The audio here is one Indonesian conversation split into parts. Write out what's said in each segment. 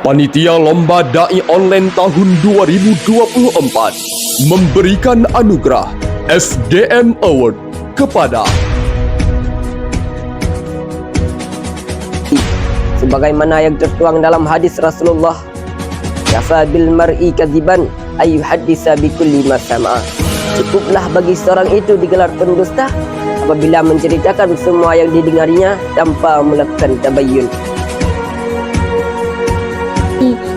Panitia Lomba Dai Online tahun 2024 memberikan anugerah SDM Award kepada sebagaimana yang tertuang dalam hadis Rasulullah, kafa bil mar'i kadziban ayyuhaddisa bikulli ma sama'a. Cukuplah bagi seorang itu digelar pendusta apabila menceritakan semua yang didengarnya tanpa melakukan tabayyun.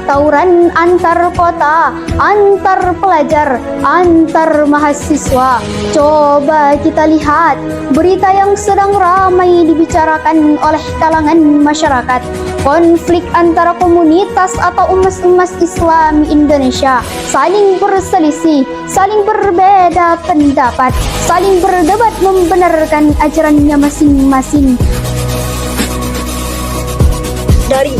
Tawuran antar kota, antar pelajar, antar mahasiswa. Coba kita lihat berita yang sedang ramai dibicarakan oleh kalangan masyarakat. Konflik antara komunitas atau umat Islam Indonesia saling berselisih, saling berbeda pendapat, saling berdebat membenarkan ajarannya masing-masing. Dari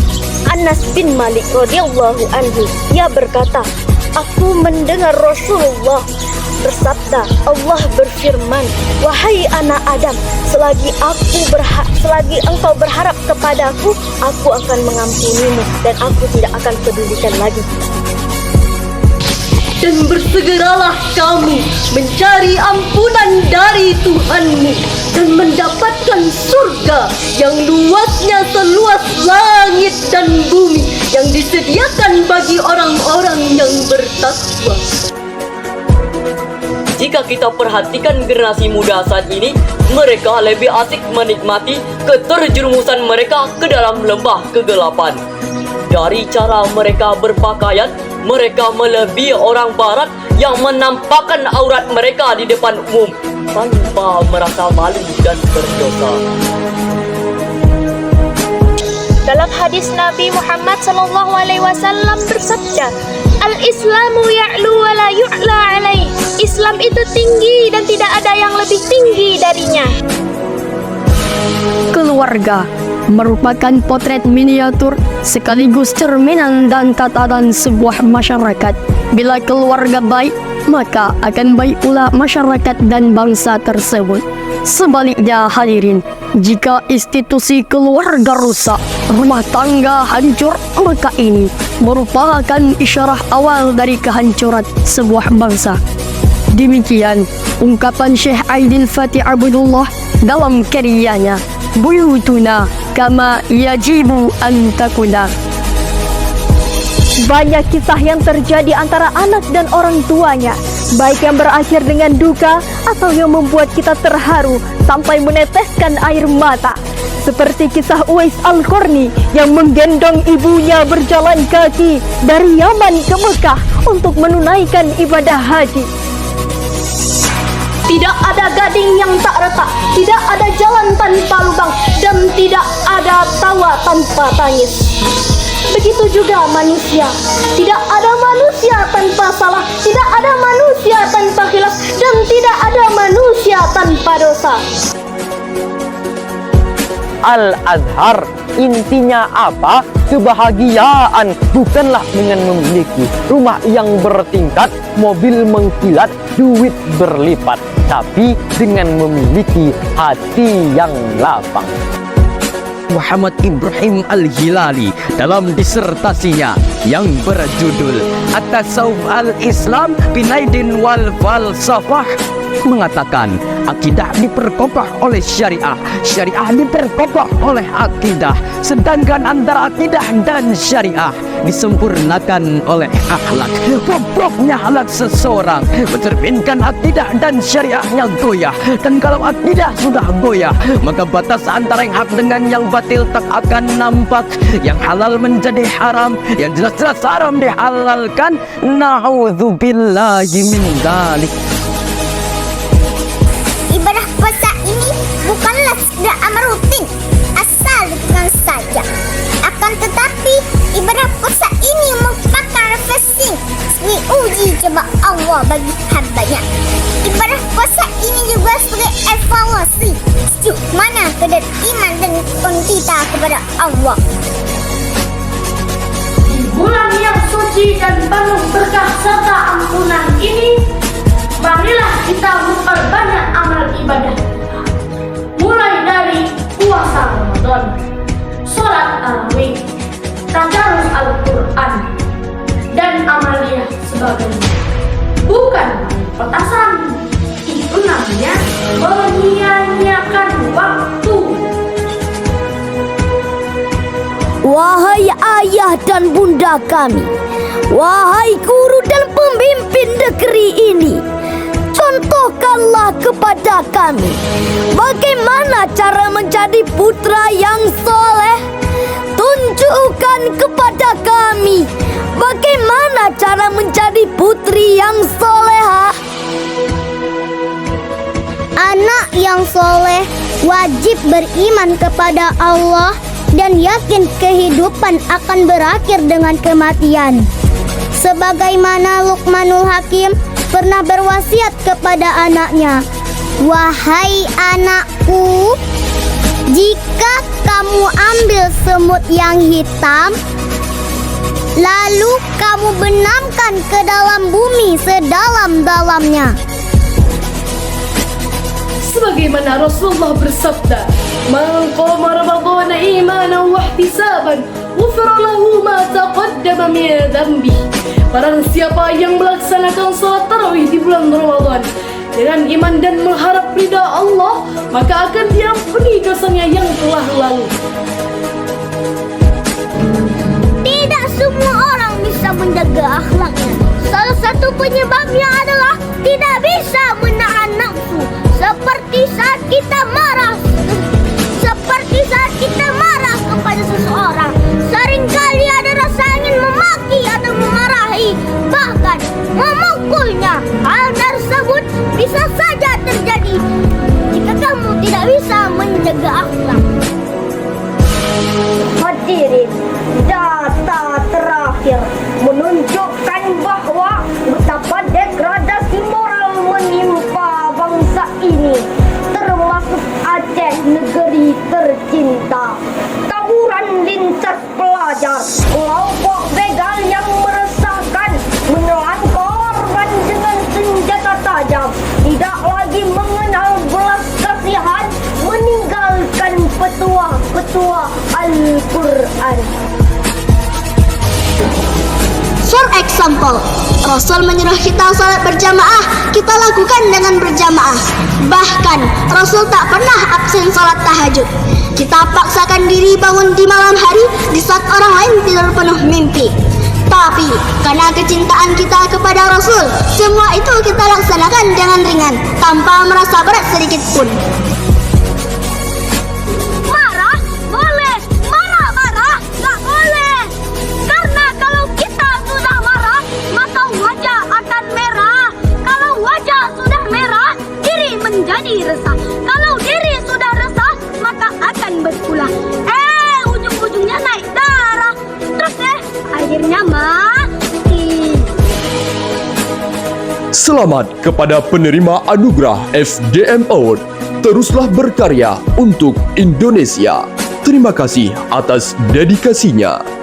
Anas bin Malik radhiyallahu anhu, ia berkata, aku mendengar Rasulullah bersabda, Allah berfirman, wahai anak Adam, selagi engkau berharap kepadaku, aku akan mengampunimu dan aku tidak akan pedulikan lagi. Dan bersegeralah kamu mencari ampunan dari Tuhanmu dan mendapatkan surga yang luasnya seluas langit dan bumi yang disediakan bagi orang-orang yang bertakwa. Jika kita perhatikan generasi muda saat ini, mereka lebih asik menikmati keterjerumusan mereka ke dalam lembah kegelapan. Dari cara mereka berpakaian, mereka melebihi orang barat yang menampakkan aurat mereka di depan umum tanpa merasa malu dan berdosa. Dalam hadis Nabi Muhammad SAW bersabda, Al-Islamu ya'lu wa la yu'la alaih. Islam itu tinggi dan tidak ada yang lebih tinggi darinya. Keluarga merupakan potret miniatur sekaligus cerminan dan tatanan sebuah masyarakat. Bila keluarga baik, maka akan baik pula masyarakat dan bangsa tersebut. Sebaliknya hadirin, jika institusi keluarga rusak, rumah tangga hancur, maka ini merupakan isyarah awal dari kehancuran sebuah bangsa. Demikian ungkapan Syekh Aidil Fatih Abdullah dalam karyanya Buyutuna Kama Yajibu an Takuna. Banyak kisah yang terjadi antara anak dan orang tuanya, baik yang berakhir dengan duka atau yang membuat kita terharu sampai meneteskan air mata. Seperti kisah Uwais Al-Qarni yang menggendong ibunya berjalan kaki dari Yaman ke Mekah untuk menunaikan ibadah haji. Tidak ada gading yang tak retak, tidak ada jalan tanpa lubang, dan tidak ada tawa tanpa tangis. Begitu juga manusia, tidak ada manusia tanpa salah, tidak ada manusia tanpa khilaf, dan tidak ada manusia tanpa dosa. Al-Azhar intinya apa? Kebahagiaan bukanlah dengan memiliki rumah yang bertingkat, mobil mengkilat, duit berlipat, tapi dengan memiliki hati yang lapang. Muhammad Ibrahim Al-Hilali dalam disertasinya yang berjudul At-Tasawuf Al-Islam Binaidin wal Falsafah mengatakan akidah diperkokoh oleh syariah, syariah diperkokoh oleh akidah, sedangkan antara akidah dan syariah disempurnakan oleh akhlak. Pokoknya akhlak seseorang mencerminkan akidah dan syariahnya goyah, dan kalau akidah sudah goyah, maka batas antara yang hak dengan yang batil tak akan nampak. Yang halal menjadi haram, yang jelas-jelas haram dihalalkan. Na'udzubillahi min dzalik. Ibadah puasa ini bukanlah sekedar amal rutin asal dilakukan saja. Akan tetapi ibadah puasa ini merupakan refreshing sebagai uji coba Allah bagi hambanya. Ibadah puasa ini juga sebagai evaluasi sejauh mana kadar iman dan kebaikan kita kepada Allah. Di bulan yang suci dan penuh berkah serta ampunan ini, marilah kita memperbanyak amal ibadah kita. Mulai dari puasa Ramadan, sholat tarawih, tadarus Al-Quran, ayah dan bunda kami. Wahai guru dan pemimpin negeri ini, contohkanlah kepada kami bagaimana cara menjadi putra yang soleh. Tunjukkan kepada kami bagaimana cara menjadi putri yang soleha. Anak yang soleh wajib beriman kepada Allah dan yakin kehidupan akan berakhir dengan kematian. Sebagaimana Luqmanul Hakim pernah berwasiat kepada anaknya, "Wahai anakku, jika kamu ambil semut yang hitam, lalu kamu benamkan ke dalam bumi sedalam-dalamnya." Sebagaimana Rasulullah bersabda, "Man qama Ramadhana imanan wa ihtisaban, ghufira lahu ma taqaddama min dhanbi." Barang siapa yang melaksanakan salat tarawih di bulan Ramadan dengan iman dan mengharap ridha Allah, maka akan diampuni dosanya yang telah lalu. Tidak semua orang bisa menjaga akhlaknya. Salah satu penyebabnya adalah tidak bisa menahan nafsu. Seperti saat kita marah kepada seseorang, seringkali ada rasa ingin memaki atau memarahi, bahkan memukulnya. Hal tersebut bisa saja terjadi jika kamu tidak bisa menjaga akhlak. Hadirin, data terakhir menunjukkan bahwa betapa degradasi moral menimpa bangsa ini, termasuk Aceh, negeri tercinta. Tawuran lintas pelajar, kelompok begal yang meresahkan, menelan korban dengan senjata tajam, tidak lagi mengenal belas kasihan, meninggalkan petua-petua Al-Quran. For example, Rasul menyuruh kita salat berjamaah, kita lakukan dengan berjamaah. Bahkan, Rasul tak pernah absen salat tahajud. Kita paksakan diri bangun di malam hari di saat orang lain tidur penuh mimpi. Tapi, karena kecintaan kita kepada Rasul, semua itu kita laksanakan dengan ringan, tanpa merasa berat sedikit pun. Marah boleh, marah tak boleh. Karena kalau kita sudah marah, maka wajah akan merah. Kalau wajah sudah merah, diri menjadi resah. Kalau diri sudah resah, maka akan berulah. Ujung-ujungnya naik darah. Terus akhirnya mati. Selamat kepada penerima anugerah SDM Award. Teruslah berkarya untuk Indonesia. Terima kasih atas dedikasinya.